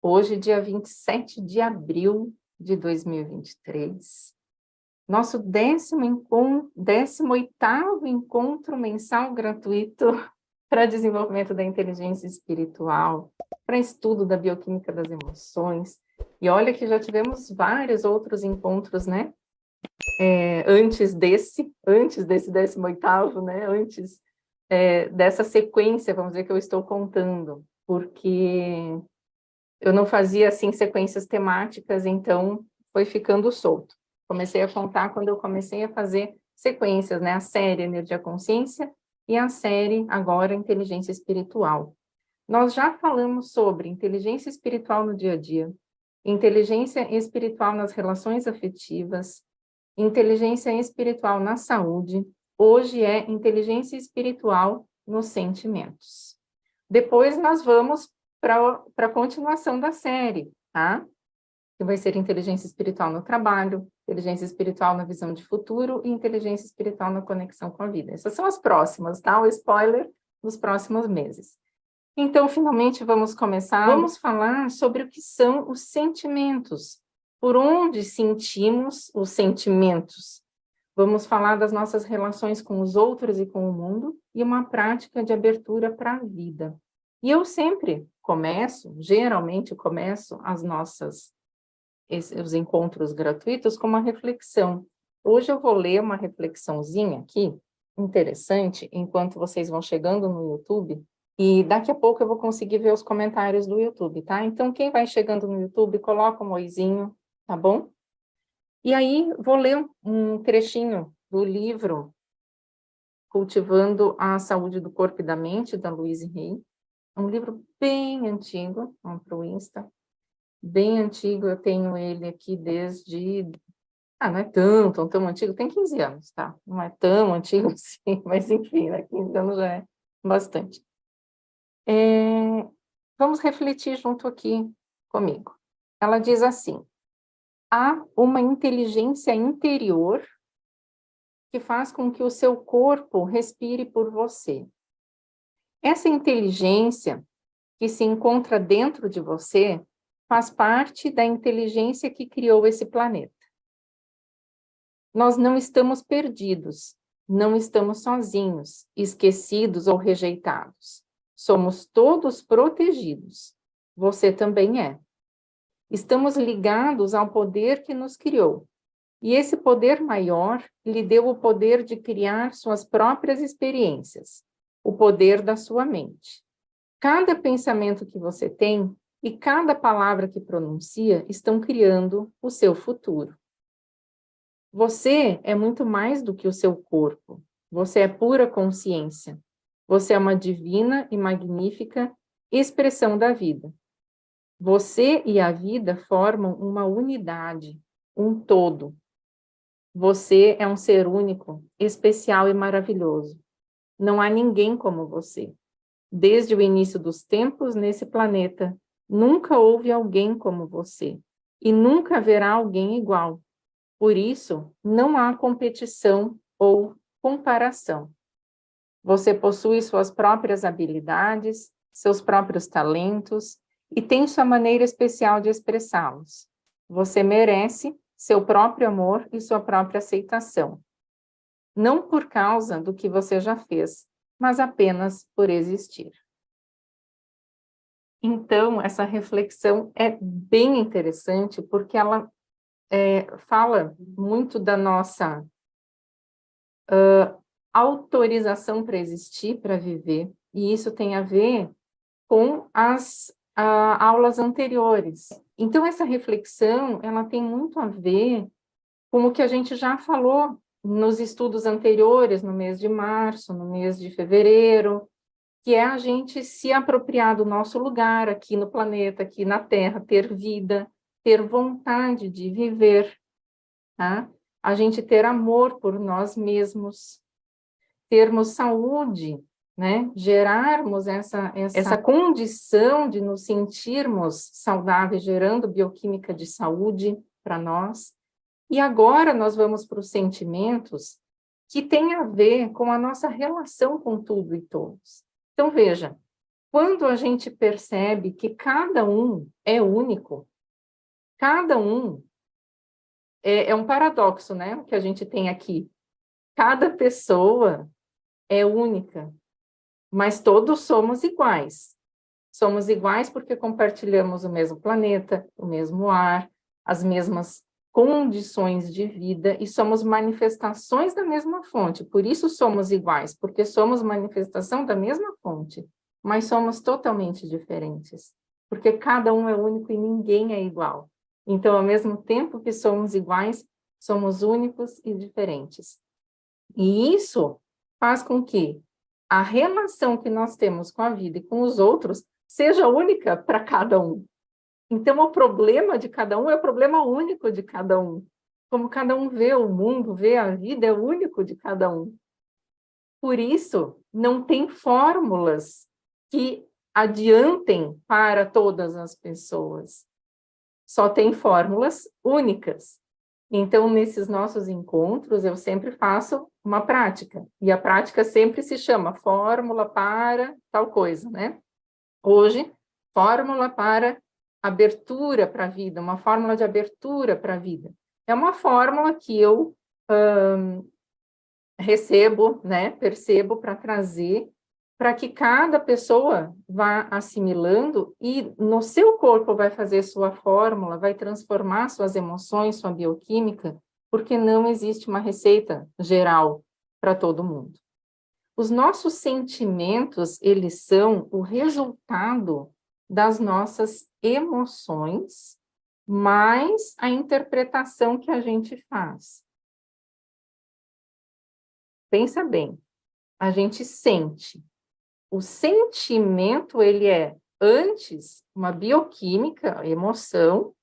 Hoje, dia 27 de abril de 2023, nosso 18º encontro mensal gratuito para desenvolvimento da inteligência espiritual, para estudo da bioquímica das emoções. E olha que já tivemos vários outros encontros, né? Antes desse 18º, né? Antes dessa sequência, vamos dizer, que eu estou contando, porque eu não fazia, assim, sequências temáticas, então foi ficando solto. Comecei a contar quando eu comecei a fazer sequências, né? A série Energia Consciência e a série, agora, Inteligência Espiritual. Nós já falamos sobre inteligência espiritual no dia a dia, inteligência espiritual nas relações afetivas, inteligência espiritual na saúde. Hoje é inteligência espiritual nos sentimentos. Depois nós vamos para a continuação da série, tá? Que vai ser inteligência espiritual no trabalho, inteligência espiritual na visão de futuro e inteligência espiritual na conexão com a vida. Essas são as próximas, tá? O spoiler dos próximos meses. Então, finalmente, vamos começar. Vamos falar sobre o que são os sentimentos, por onde sentimos os sentimentos. Vamos falar das nossas relações com os outros e com o mundo e uma prática de abertura para a vida. E eu sempre geralmente começo os encontros gratuitos com uma reflexão. Hoje eu vou ler uma reflexãozinha aqui, interessante, enquanto vocês vão chegando no YouTube, e daqui a pouco eu vou conseguir ver os comentários do YouTube, tá? Então, quem vai chegando no YouTube, coloca um oizinho, tá bom? E aí, vou ler um trechinho do livro Cultivando a Saúde do Corpo e da Mente, da Louise Hay. É um livro bem antigo, vamos para o Insta, bem antigo, eu tenho ele aqui desde... não é tão antigo, tem 15 anos, tá? Não é tão antigo assim, mas enfim, né? 15 anos já é bastante. Vamos refletir junto aqui comigo. Ela diz assim: há uma inteligência interior que faz com que o seu corpo respire por você. Essa inteligência que se encontra dentro de você faz parte da inteligência que criou esse planeta. Nós não estamos perdidos, não estamos sozinhos, esquecidos ou rejeitados. Somos todos protegidos. Você também é. Estamos ligados ao poder que nos criou. E esse poder maior lhe deu o poder de criar suas próprias experiências, o poder da sua mente. Cada pensamento que você tem e cada palavra que pronuncia estão criando o seu futuro. Você é muito mais do que o seu corpo. Você é pura consciência. Você é uma divina e magnífica expressão da vida. Você e a vida formam uma unidade, um todo. Você é um ser único, especial e maravilhoso. Não há ninguém como você. Desde o início dos tempos nesse planeta, nunca houve alguém como você. E nunca haverá alguém igual. Por isso, não há competição ou comparação. Você possui suas próprias habilidades, seus próprios talentos e tem sua maneira especial de expressá-los. Você merece seu próprio amor e sua própria aceitação. Não por causa do que você já fez, mas apenas por existir. Então, essa reflexão é bem interessante porque ela fala muito da nossa autorização para existir, para viver, e isso tem a ver com as aulas anteriores. Então, essa reflexão, ela tem muito a ver com o que a gente já falou nos estudos anteriores, no mês de março, no mês de fevereiro, que é a gente se apropriar do nosso lugar aqui no planeta, aqui na Terra, ter vida, ter vontade de viver, tá? A gente ter amor por nós mesmos, termos saúde, né? Gerarmos essa condição de nos sentirmos saudáveis, gerando bioquímica de saúde para nós. E agora nós vamos para os sentimentos que tem a ver com a nossa relação com tudo e todos. Então, veja, Quando a gente percebe que cada um é único, cada um é um paradoxo, né? O que a gente tem aqui. Cada pessoa é única, mas todos somos iguais. Somos iguais porque compartilhamos o mesmo planeta, o mesmo ar, as mesmas condições de vida e somos manifestações da mesma fonte. Por isso somos iguais, porque somos manifestação da mesma fonte, mas somos totalmente diferentes, porque cada um é único e ninguém é igual. Então, ao mesmo tempo que somos iguais, somos únicos e diferentes. E isso faz com que a relação que nós temos com a vida e com os outros seja única para cada um. Então, o problema de cada um é o problema único de cada um. Como cada um vê o mundo, vê a vida, é único de cada um. Por isso, não tem fórmulas que adiantem para todas as pessoas. Só tem fórmulas únicas. Então, nesses nossos encontros, eu sempre faço uma prática. E a prática sempre se chama fórmula para tal coisa, né? Hoje, fórmula para abertura para a vida, uma fórmula de abertura para a vida. É uma fórmula que eu recebo, né, percebo para trazer, para que cada pessoa vá assimilando e no seu corpo vai fazer sua fórmula, vai transformar suas emoções, sua bioquímica, porque não existe uma receita geral para todo mundo. Os nossos sentimentos, eles são o resultado das nossas emoções, mais a interpretação que a gente faz. Pensa bem, a gente sente. O sentimento, ele é, antes, uma bioquímica, emoção,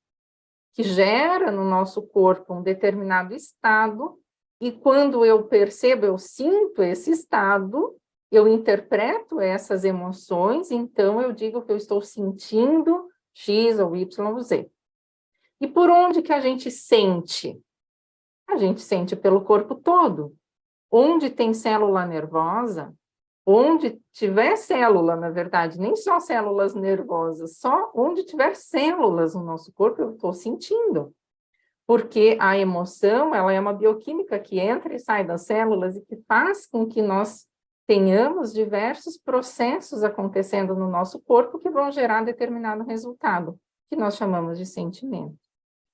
que gera no nosso corpo um determinado estado, e quando eu percebo, eu sinto esse estado, eu interpreto essas emoções, então eu digo que eu estou sentindo X ou Y ou Z. E por onde que a gente sente? A gente sente pelo corpo todo. Onde tem célula nervosa, onde tiver célula, na verdade, nem só células nervosas, só onde tiver células no nosso corpo, eu estou sentindo. Porque a emoção, ela é uma bioquímica que entra e sai das células e que faz com que nós tenhamos diversos processos acontecendo no nosso corpo que vão gerar determinado resultado, que nós chamamos de sentimento.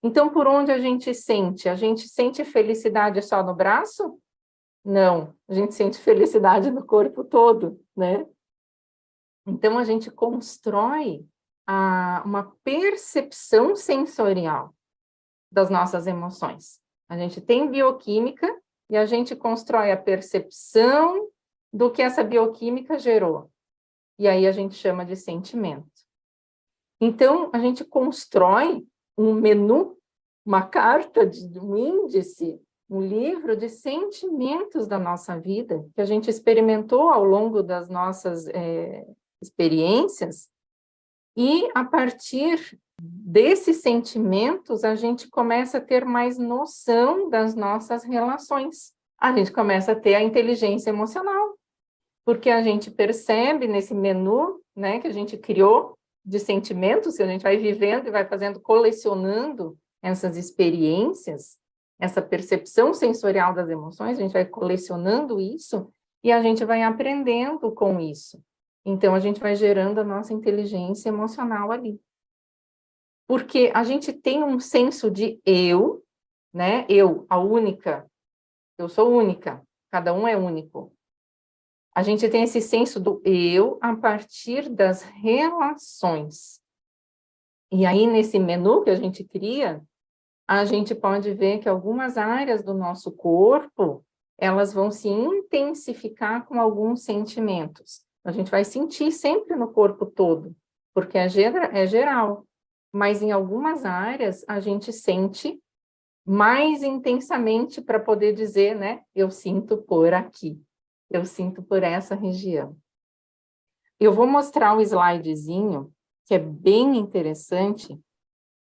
Então, por onde a gente sente? A gente sente felicidade só no braço? Não, a gente sente felicidade no corpo todo, né? Então, a gente constrói uma percepção sensorial das nossas emoções. A gente tem bioquímica e a gente constrói a percepção do que essa bioquímica gerou. E aí a gente chama de sentimento. Então, a gente constrói um menu, uma carta, um índice, um livro de sentimentos da nossa vida, que a gente experimentou ao longo das nossas experiências, e a partir desses sentimentos, a gente começa a ter mais noção das nossas relações. A gente começa a ter a inteligência emocional, porque a gente percebe nesse menu, né, que a gente criou de sentimentos, que a gente vai vivendo e vai fazendo, colecionando essas experiências, essa percepção sensorial das emoções, a gente vai colecionando isso e a gente vai aprendendo com isso. Então, a gente vai gerando a nossa inteligência emocional ali. Porque a gente tem um senso de eu, né? Eu, a única, eu sou única, cada um é único. A gente tem esse senso do eu a partir das relações. E aí, nesse menu que a gente cria, a gente pode ver que algumas áreas do nosso corpo, elas vão se intensificar com alguns sentimentos. A gente vai sentir sempre no corpo todo, porque é geral. Mas em algumas áreas, a gente sente mais intensamente para poder dizer, né? Eu sinto por aqui, eu sinto por essa região. Eu vou mostrar um slidezinho, que é bem interessante.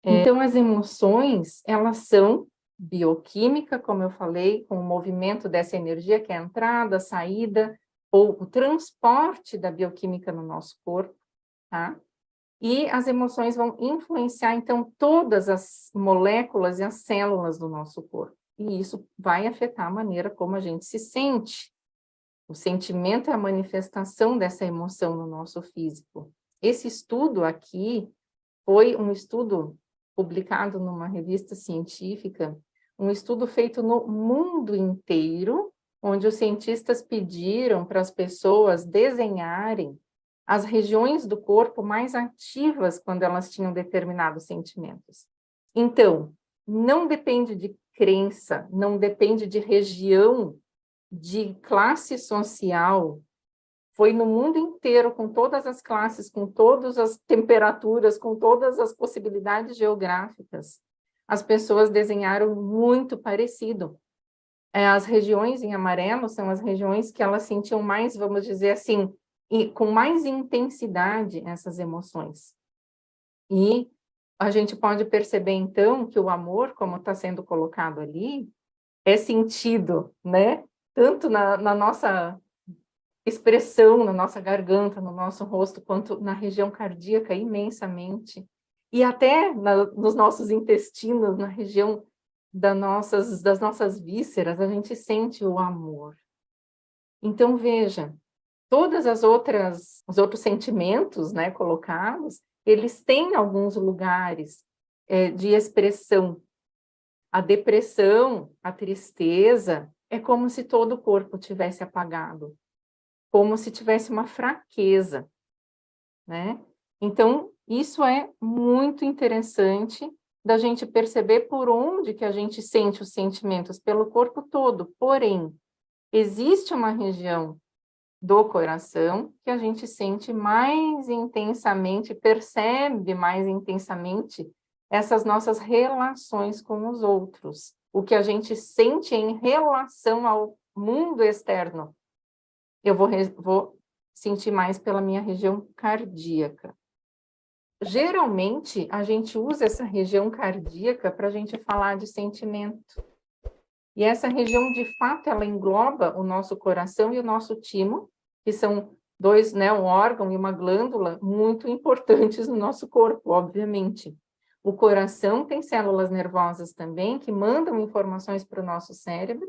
Então, as emoções, elas são bioquímica, como eu falei, com o movimento dessa energia, que é a entrada, a saída, ou o transporte da bioquímica no nosso corpo. tá? E as emoções vão influenciar, então, todas as moléculas e as células do nosso corpo. E isso vai afetar a maneira como a gente se sente. O sentimento é a manifestação dessa emoção no nosso físico. Esse estudo aqui foi um estudo publicado numa revista científica, um estudo feito no mundo inteiro, onde os cientistas pediram para as pessoas desenharem as regiões do corpo mais ativas quando elas tinham determinados sentimentos. Então, não depende de crença, não depende de região, de classe social. Foi no mundo inteiro, com todas as classes, com todas as temperaturas, com todas as possibilidades geográficas. As pessoas desenharam muito parecido. As regiões em amarelo são as regiões que elas sentiam mais, vamos dizer assim, e com mais intensidade essas emoções. E a gente pode perceber, então, que o amor, como está sendo colocado ali, é sentido, né? Tanto na nossa expressão, na nossa garganta, no nosso rosto, quanto na região cardíaca, imensamente. E até nos nossos intestinos, na região das nossas vísceras, a gente sente o amor. Então, veja, todas os outros sentimentos, né, colocados, eles têm alguns lugares de expressão. A depressão, a tristeza, é como se todo o corpo tivesse apagado, como se tivesse uma fraqueza, né? Então, isso é muito interessante da gente perceber por onde que a gente sente os sentimentos, pelo corpo todo. Porém, existe uma região do coração que a gente sente mais intensamente, percebe mais intensamente essas nossas relações com os outros. O que a gente sente em relação ao mundo externo, eu vou sentir mais pela minha região cardíaca. Geralmente, a gente usa essa região cardíaca para a gente falar de sentimento. E essa região, de fato, ela engloba o nosso coração e o nosso timo, que são dois, né, um órgão e uma glândula muito importantes no nosso corpo, obviamente. O coração tem células nervosas também, que mandam informações para o nosso cérebro,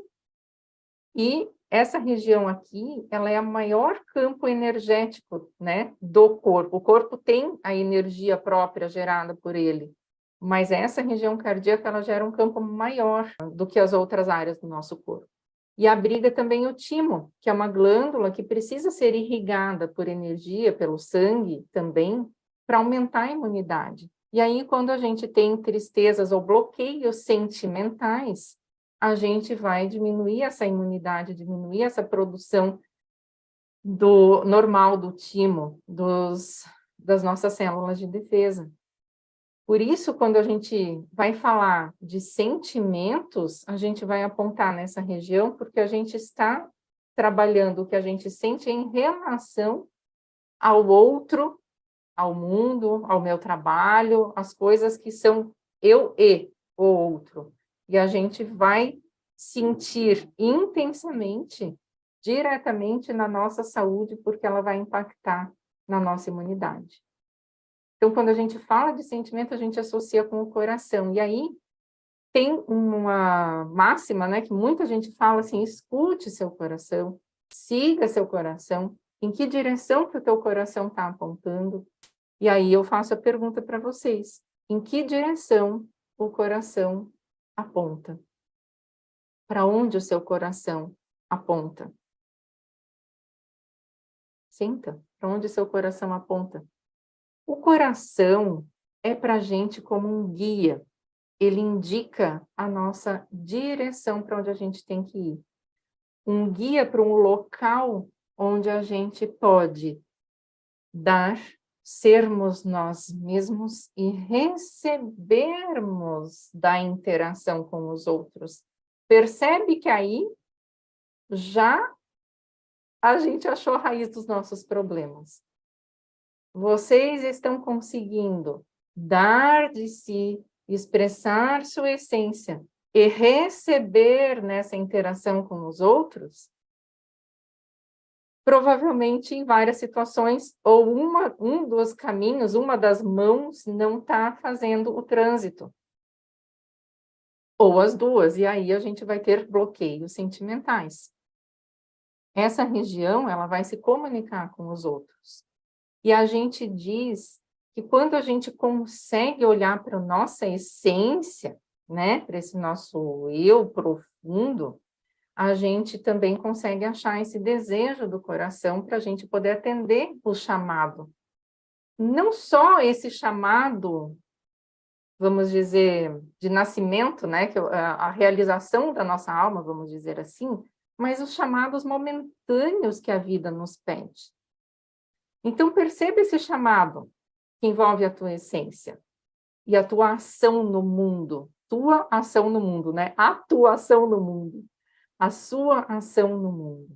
e essa região aqui, ela é o maior campo energético, né, do corpo. O corpo tem a energia própria gerada por ele, mas essa região cardíaca, ela gera um campo maior do que as outras áreas do nosso corpo. E abriga também o timo, que é uma glândula que precisa ser irrigada por energia, pelo sangue também, para aumentar a imunidade. E aí, quando a gente tem tristezas ou bloqueios sentimentais, a gente vai diminuir essa imunidade, diminuir essa produção do normal do timo, das nossas células de defesa. Por isso, quando a gente vai falar de sentimentos, a gente vai apontar nessa região, porque a gente está trabalhando o que a gente sente em relação ao outro, ao mundo, ao meu trabalho, as coisas que são eu e o outro. E a gente vai sentir intensamente, diretamente na nossa saúde, porque ela vai impactar na nossa imunidade. Então, quando a gente fala de sentimento, a gente associa com o coração. E aí, tem uma máxima, né, que muita gente fala assim, escute seu coração, siga seu coração, em que direção que o teu coração está apontando. E aí eu faço a pergunta para vocês, em que direção o coração aponta? Para onde o seu coração aponta? Sinta, para onde o seu coração aponta? O coração é para a gente como um guia. Ele indica a nossa direção para onde a gente tem que ir. Um guia para um local onde a gente pode dar, sermos nós mesmos e recebermos da interação com os outros. Percebe que aí já a gente achou a raiz dos nossos problemas. Vocês estão conseguindo dar de si, expressar sua essência e receber nessa interação com os outros? provavelmente em várias situações, ou um dos caminhos, uma das mãos não está fazendo o trânsito, ou as duas, e aí a gente vai ter bloqueios sentimentais. Essa região, ela vai se comunicar com os outros. E a gente diz que quando a gente consegue olhar para a nossa essência, né, para esse nosso eu profundo, a gente também consegue achar esse desejo do coração para a gente poder atender o chamado. Não só esse chamado, vamos dizer, de nascimento, né, que a realização da nossa alma, vamos dizer assim, mas os chamados momentâneos que a vida nos pede. Então, perceba esse chamado que envolve a tua essência e a tua ação no mundo. Tua ação no mundo, né? Atuação no mundo. A sua ação no mundo.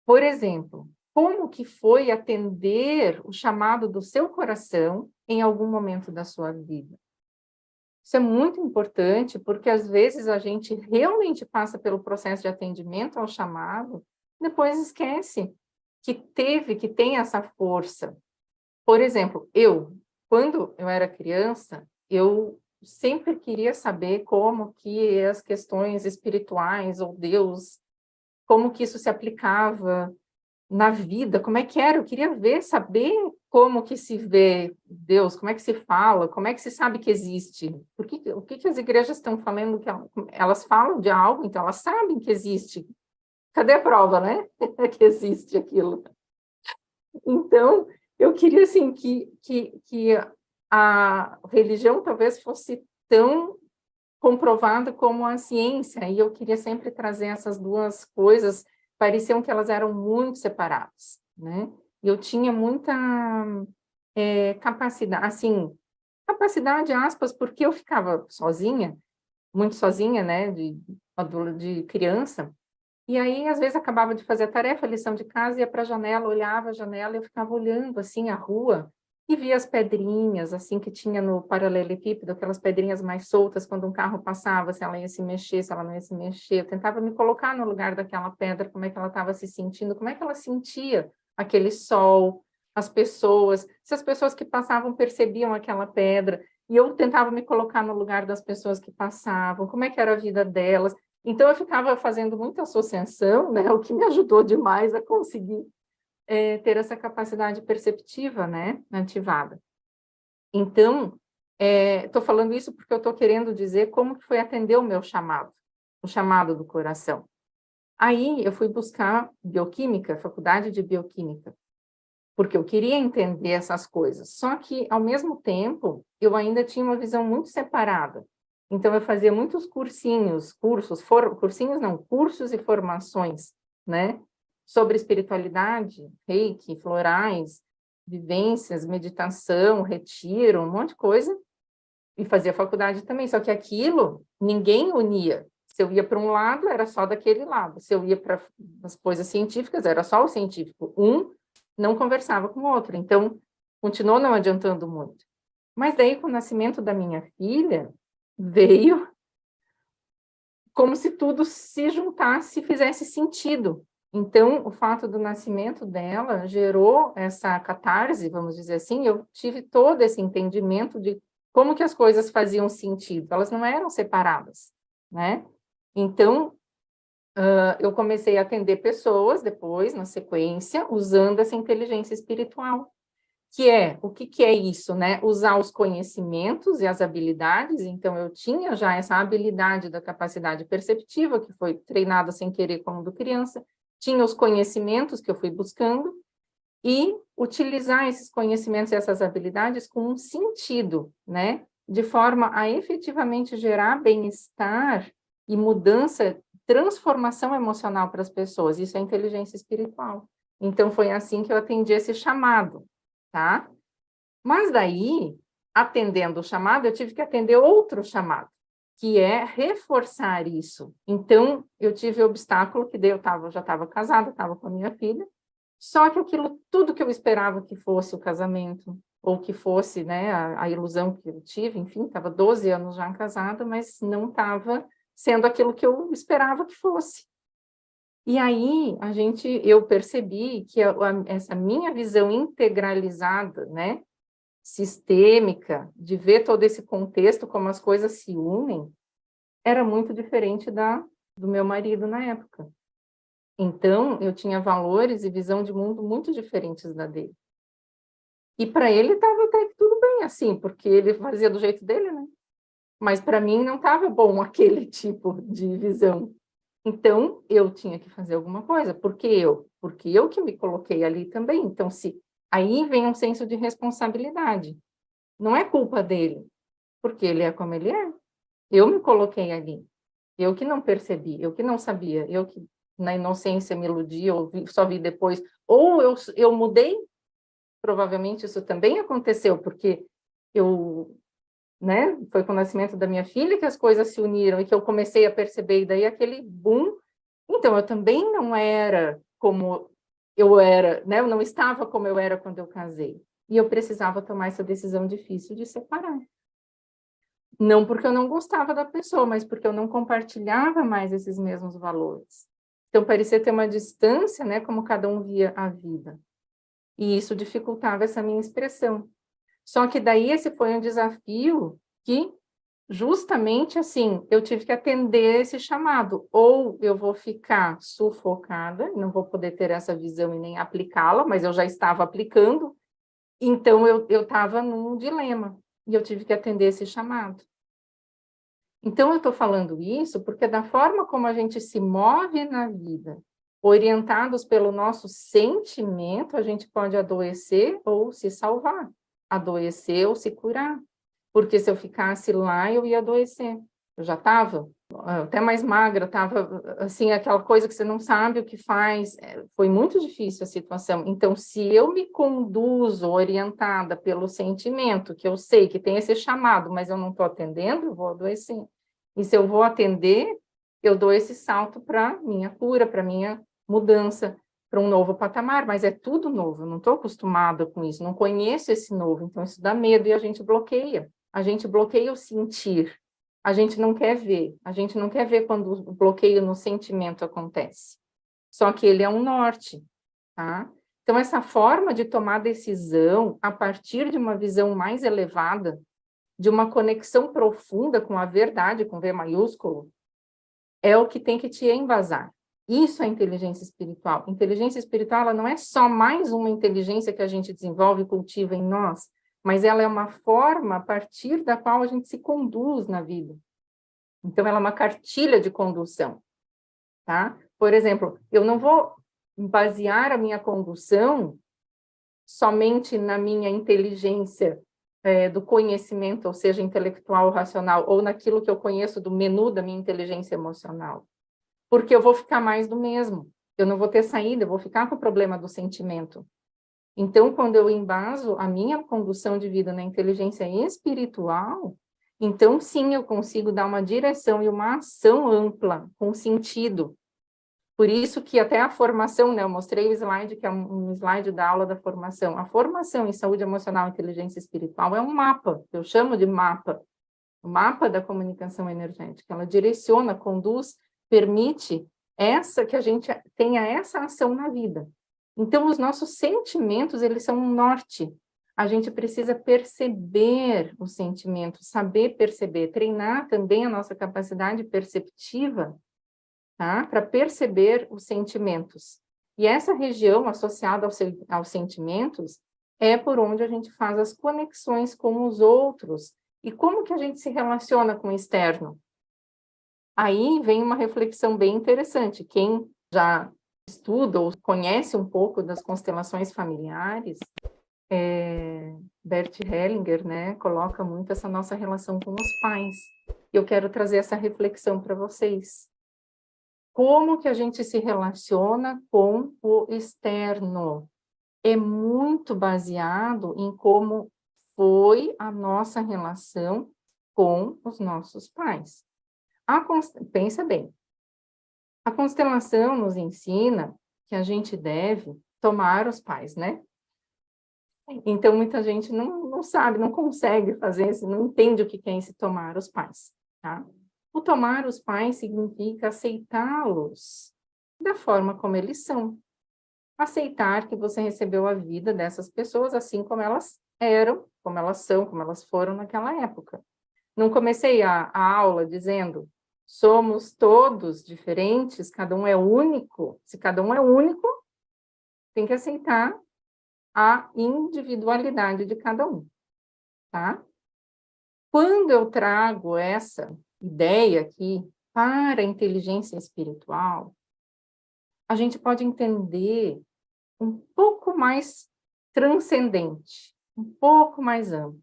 Por exemplo, como que foi atender o chamado do seu coração em algum momento da sua vida? Isso é muito importante, porque às vezes a gente realmente passa pelo processo de atendimento ao chamado, depois esquece que tem essa força. Por exemplo, quando eu era criança, eu sempre queria saber como que as questões espirituais ou Deus, como que isso se aplicava na vida, como é que era? Eu queria saber como que se vê Deus, como é que se fala, como é que se sabe que existe. O que as igrejas estão falando? Que elas falam de algo, então elas sabem que existe. Cadê a prova, né? Que existe aquilo. Então, eu queria, assim, que a religião talvez fosse tão comprovada como a ciência, e eu queria sempre trazer essas duas coisas, pareciam que elas eram muito separadas, né? Eu tinha muita capacidade, assim, capacidade, aspas, porque eu ficava sozinha, muito sozinha, né, de criança, e aí, às vezes, acabava de fazer a tarefa, a lição de casa, ia para a janela, olhava a janela, e eu ficava olhando, assim, a rua, e via as pedrinhas, assim, que tinha no paralelepípedo, aquelas pedrinhas mais soltas, quando um carro passava, se ela ia se mexer, se ela não ia se mexer. Eu tentava me colocar no lugar daquela pedra, como é que ela estava se sentindo, como é que ela sentia aquele sol, as pessoas, se as pessoas que passavam percebiam aquela pedra, e eu tentava me colocar no lugar das pessoas que passavam, como é que era a vida delas. Então, eu ficava fazendo muita associação, né, o que me ajudou demais a conseguir ter essa capacidade perceptiva, né, ativada. Então, estou falando isso porque eu estou querendo dizer como que foi atender o meu chamado, o chamado do coração. Aí, eu fui buscar bioquímica, faculdade de bioquímica, porque eu queria entender essas coisas. Só que, ao mesmo tempo, eu ainda tinha uma visão muito separada. Então, eu fazia muitos cursos e formações, né? Sobre espiritualidade, reiki, florais, vivências, meditação, retiro, um monte de coisa. E fazia faculdade também, só que aquilo, ninguém unia. Se eu ia para um lado, era só daquele lado. Se eu ia para as coisas científicas, era só o científico. Um não conversava com o outro. Então, continuou não adiantando muito. Mas daí, com o nascimento da minha filha, veio como se tudo se juntasse e fizesse sentido. Então, o fato do nascimento dela gerou essa catarse, vamos dizer assim, eu tive todo esse entendimento de como que as coisas faziam sentido, elas não eram separadas, né? Então, eu comecei a atender pessoas depois, na sequência, usando essa inteligência espiritual, o que é isso, né? Usar os conhecimentos e as habilidades. Então, eu tinha já essa habilidade da capacidade perceptiva, que foi treinada sem querer quando criança, tinha os conhecimentos que eu fui buscando, e utilizar esses conhecimentos e essas habilidades com um sentido, né? De forma a efetivamente gerar bem-estar e mudança, transformação emocional para as pessoas. Isso é inteligência espiritual. Então, foi assim que eu atendi esse chamado, tá? Mas daí, atendendo o chamado, eu tive que atender outro chamado, que é reforçar isso. Então, eu tive o obstáculo que daí já estava casada, estava com a minha filha, só que aquilo, tudo que eu esperava que fosse o casamento, ou que fosse, né, a ilusão que eu tive, enfim, estava 12 anos já casada, mas não estava sendo aquilo que eu esperava que fosse. E aí, eu percebi que essa minha visão integralizada, né, sistêmica, de ver todo esse contexto, como as coisas se unem, era muito diferente do meu marido na época. Então, eu tinha valores e visão de mundo muito diferentes da dele. E para ele estava até que tudo bem, assim, porque ele fazia do jeito dele, né? Mas para mim não estava bom aquele tipo de visão. Então, eu tinha que fazer alguma coisa. Por que eu? Porque eu que me coloquei ali também. Então, aí vem um senso de responsabilidade. Não é culpa dele, porque ele é como ele é. Eu me coloquei ali. Eu que não percebi, eu que não sabia, eu que na inocência me iludi, ou só vi depois. Ou eu mudei, provavelmente isso também aconteceu, porque eu, né, foi com o nascimento da minha filha que as coisas se uniram e que eu comecei a perceber, e daí aquele boom. Então, eu também não era como eu era, né? Eu não estava como eu era quando eu casei. E eu precisava tomar essa decisão difícil de separar. Não porque eu não gostava da pessoa, mas porque eu não compartilhava mais esses mesmos valores. Então, parecia ter uma distância, né? Como cada um via a vida. E isso dificultava essa minha expressão. Só que daí esse foi um desafio que, justamente assim, eu tive que atender esse chamado. Ou eu vou ficar sufocada, não vou poder ter essa visão e nem aplicá-la, mas eu já estava aplicando. Então, eu estava num dilema. E eu tive que atender esse chamado. Então, eu estou falando isso porque da forma como a gente se move na vida, orientados pelo nosso sentimento, a gente pode adoecer ou se salvar, adoecer ou se curar. Porque se eu ficasse lá, eu ia adoecer. Eu já estava até mais magra, estava assim, aquela coisa que você não sabe o que faz. Foi muito difícil a situação. Então, se eu me conduzo orientada pelo sentimento, que eu sei que tem esse chamado, mas eu não estou atendendo, eu vou adoecer. E se eu vou atender, eu dou esse salto para minha cura, para minha mudança, para um novo patamar, mas é tudo novo, eu não estou acostumada com isso, não conheço esse novo, então isso dá medo e a gente bloqueia. A gente bloqueia o sentir, a gente não quer ver, a gente não quer ver quando o bloqueio no sentimento acontece. Só que ele é um norte, tá? Então, essa forma de tomar decisão a partir de uma visão mais elevada, de uma conexão profunda com a verdade, com V maiúsculo, é o que tem que te embasar. Isso é inteligência espiritual. Inteligência espiritual ela não é só mais uma inteligência que a gente desenvolve e cultiva em nós, mas ela é uma forma a partir da qual a gente se conduz na vida. Então, ela é uma cartilha de condução, tá? Por exemplo, eu não vou basear a minha condução somente na minha inteligência do conhecimento, ou seja, intelectual ou racional, ou naquilo que eu conheço do menu da minha inteligência emocional. Porque eu vou ficar mais do mesmo. Eu não vou ter saída, eu vou ficar com o problema do sentimento. Então, quando eu embaso a minha condução de vida na inteligência espiritual, então sim, eu consigo dar uma direção e uma ação ampla, com sentido. Por isso que até a formação, né, eu mostrei o slide, que é um slide da aula da formação. A formação em saúde emocional e inteligência espiritual é um mapa, eu chamo de mapa, o mapa da comunicação energética. Ela direciona, conduz, permite que a gente tenha essa ação na vida. Então, os nossos sentimentos, eles são um norte. A gente precisa perceber os sentimentos, saber perceber, treinar também a nossa capacidade perceptiva, tá? Para perceber os sentimentos. E essa região associada aos sentimentos é por onde a gente faz as conexões com os outros. E como que a gente se relaciona com o externo? Aí vem uma reflexão bem interessante. Quem já estuda ou conhece um pouco das constelações familiares, Bert Hellinger, né, coloca muito essa nossa relação com os pais. Eu quero trazer essa reflexão para vocês. Como que a gente se relaciona com o externo? É muito baseado em como foi a nossa relação com os nossos pais. Pensa bem, a constelação nos ensina que a gente deve tomar os pais, né? Então, muita gente não sabe, não consegue fazer isso, não entende o que é esse tomar os pais, tá? O tomar os pais significa aceitá-los da forma como eles são. Aceitar que você recebeu a vida dessas pessoas assim como elas eram, como elas são, como elas foram naquela época. Não comecei a aula dizendo, somos todos diferentes, cada um é único. Se cada um é único, tem que aceitar a individualidade de cada um, tá? Quando eu trago essa ideia aqui para a inteligência espiritual, a gente pode entender um pouco mais transcendente, um pouco mais amplo.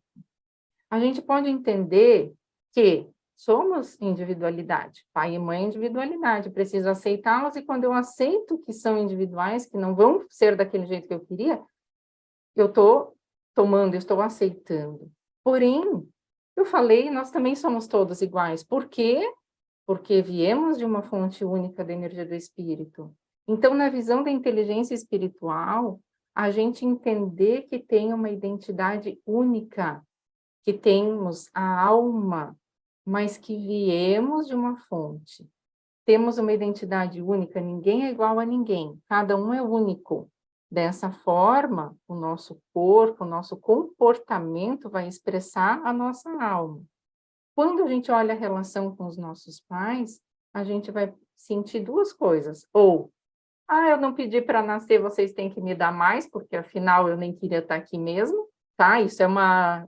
A gente pode entender que somos individualidade, pai e mãe é individualidade, preciso aceitá-los, e quando eu aceito que são individuais, que não vão ser daquele jeito que eu queria, eu estou tomando, eu estou aceitando. Porém, eu falei, nós também somos todos iguais. Por quê? Porque viemos de uma fonte única da energia do espírito. Então, na visão da inteligência espiritual, a gente entender que tem uma identidade única, que temos a alma, mas que viemos de uma fonte. Temos uma identidade única, ninguém é igual a ninguém, cada um é único. Dessa forma, o nosso corpo, o nosso comportamento vai expressar a nossa alma. Quando a gente olha a relação com os nossos pais, a gente vai sentir duas coisas. Ou, eu não pedi para nascer, vocês têm que me dar mais, porque afinal eu nem queria estar aqui mesmo, tá? Isso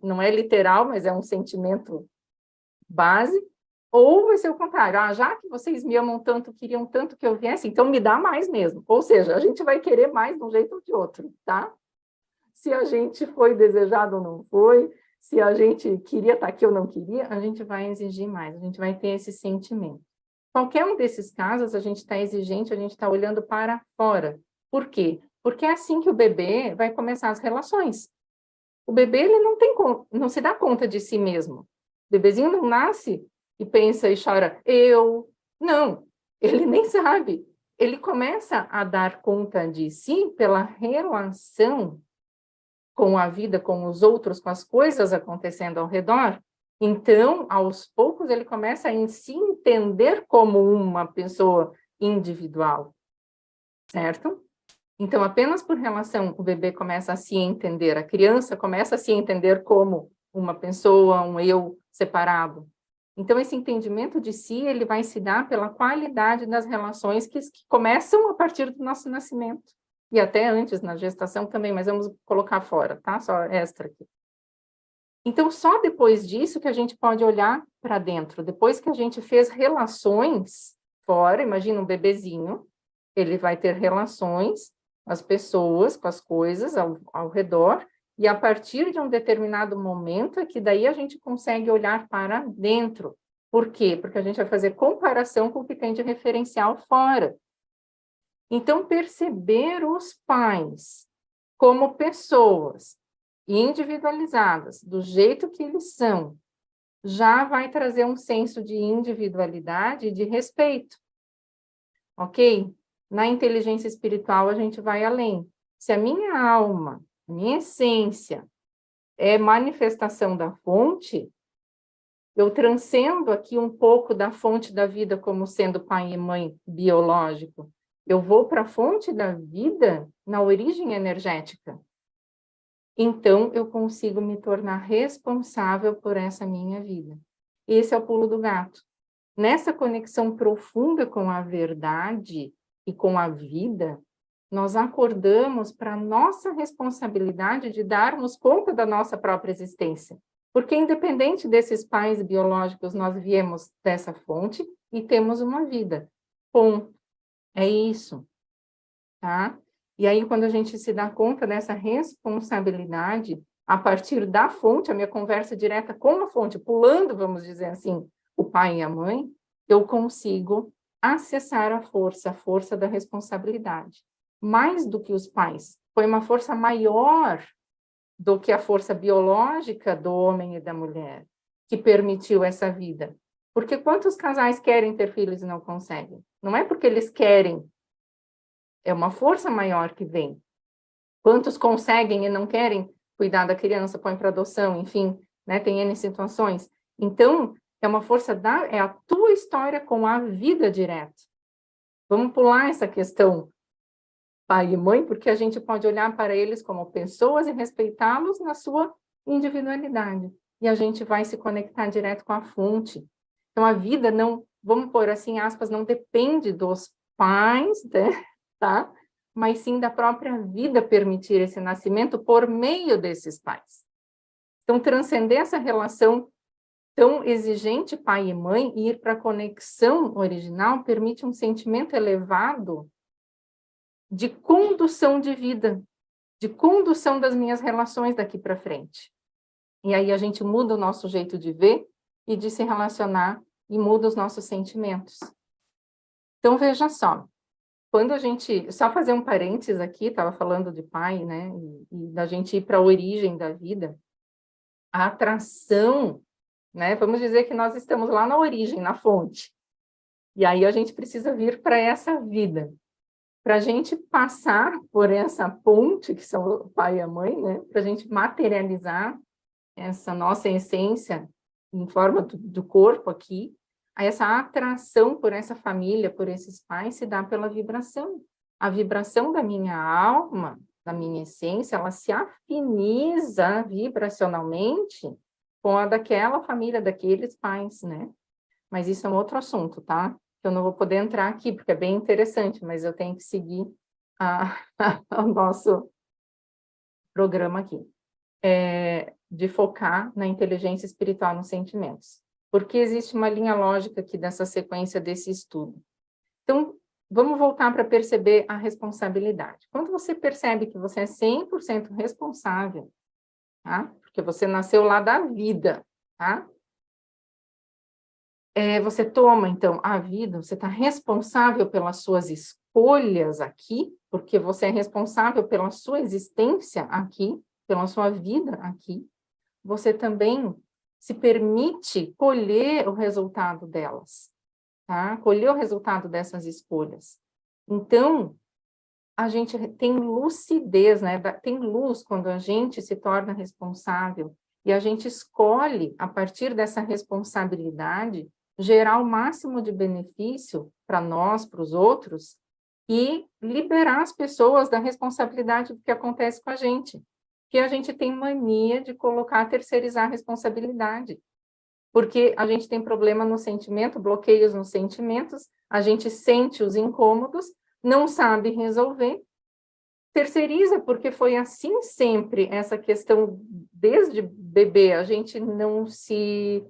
não é literal, mas é um sentimento base. Ou vai ser o contrário, já que vocês me amam tanto, queriam tanto que eu viesse, então me dá mais mesmo. Ou seja, a gente vai querer mais de um jeito ou de outro, tá? Se a gente foi desejado ou não foi, se a gente queria estar aqui ou não queria, a gente vai exigir mais, a gente vai ter esse sentimento. Qualquer um desses casos, a gente está exigente, a gente está olhando para fora. Por quê? Porque é assim que o bebê vai começar as relações. O bebê ele não se dá conta de si mesmo. O bebezinho não nasce e pensa e chora, eu. Não, ele nem sabe. Ele começa a dar conta de si pela relação com a vida, com os outros, com as coisas acontecendo ao redor. Então, aos poucos, ele começa a se entender como uma pessoa individual, certo? Então, apenas por relação, o bebê começa a se entender, a criança começa a se entender como uma pessoa, um eu separado. Então, esse entendimento de si, ele vai se dar pela qualidade das relações que começam a partir do nosso nascimento. E até antes, na gestação também, mas vamos colocar fora, tá? Só extra aqui. Então, só depois disso que a gente pode olhar para dentro. Depois que a gente fez relações fora, imagina um bebezinho, ele vai ter relações com as pessoas, com as coisas ao redor, e a partir de um determinado momento é que daí a gente consegue olhar para dentro. Por quê? Porque a gente vai fazer comparação com o que tem de referencial fora. Então, perceber os pais como pessoas individualizadas, do jeito que eles são, já vai trazer um senso de individualidade e de respeito. Ok? Na inteligência espiritual, a gente vai além. Se a minha alma, a minha essência, é manifestação da fonte, eu transcendo aqui um pouco da fonte da vida como sendo pai e mãe biológico. Eu vou para a fonte da vida na origem energética. Então, eu consigo me tornar responsável por essa minha vida. Esse é o pulo do gato. Nessa conexão profunda com a verdade e com a vida, nós acordamos para a nossa responsabilidade de darmos conta da nossa própria existência. Porque, independente desses pais biológicos, nós viemos dessa fonte e temos uma vida. Ponto. É isso, tá? E aí, quando a gente se dá conta dessa responsabilidade, a partir da fonte, a minha conversa direta com a fonte, pulando, vamos dizer assim, o pai e a mãe, eu consigo acessar a força da responsabilidade. Mais do que os pais. Foi uma força maior do que a força biológica do homem e da mulher, que permitiu essa vida. Porque quantos casais querem ter filhos e não conseguem? Não é porque eles querem, é uma força maior que vem. Quantos conseguem e não querem cuidar da criança, põe para adoção, enfim, né, tem N situações. Então, é uma força é a tua história com a vida direta. Vamos pular essa questão pai e mãe, porque a gente pode olhar para eles como pessoas e respeitá-los na sua individualidade. E a gente vai se conectar direto com a fonte. Então, a vida não, vamos pôr assim, aspas, não depende dos pais, né, tá? Mas sim da própria vida permitir esse nascimento por meio desses pais. Então, transcender essa relação tão exigente, pai e mãe, e ir para a conexão original permite um sentimento elevado de condução de vida, de condução das minhas relações daqui para frente. E aí a gente muda o nosso jeito de ver e de se relacionar e muda os nossos sentimentos. Então, veja só, quando a gente... Só fazer um parênteses aqui, estava falando de pai, né? E da gente ir para a origem da vida. A atração, né? Vamos dizer que nós estamos lá na origem, na fonte. E aí a gente precisa vir para essa vida. Para a gente passar por essa ponte, que são o pai e a mãe, né? Para a gente materializar essa nossa essência em forma do corpo aqui, essa atração por essa família, por esses pais, se dá pela vibração. A vibração da minha alma, da minha essência, ela se afiniza vibracionalmente com a daquela família, daqueles pais, né? Mas isso é um outro assunto, tá? Eu não vou poder entrar aqui, porque é bem interessante, mas eu tenho que seguir o nosso programa aqui. De focar na inteligência espiritual, nos sentimentos. Porque existe uma linha lógica aqui dessa sequência desse estudo. Então, vamos voltar para perceber a responsabilidade. Quando você percebe que você é 100% responsável, tá? Porque você nasceu lá da vida, tá? Você toma, então, a vida, você está responsável pelas suas escolhas aqui, porque você é responsável pela sua existência aqui, pela sua vida aqui. Você também se permite colher o resultado delas, tá? Colher o resultado dessas escolhas. Então, a gente tem lucidez, né? Tem luz quando a gente se torna responsável e a gente escolhe, a partir dessa responsabilidade, gerar o máximo de benefício para nós, para os outros, e liberar as pessoas da responsabilidade do que acontece com a gente. Que a gente tem mania de colocar, terceirizar a responsabilidade. Porque a gente tem problema no sentimento, bloqueios nos sentimentos, a gente sente os incômodos, não sabe resolver, terceiriza, porque foi assim sempre essa questão, desde bebê, a gente não se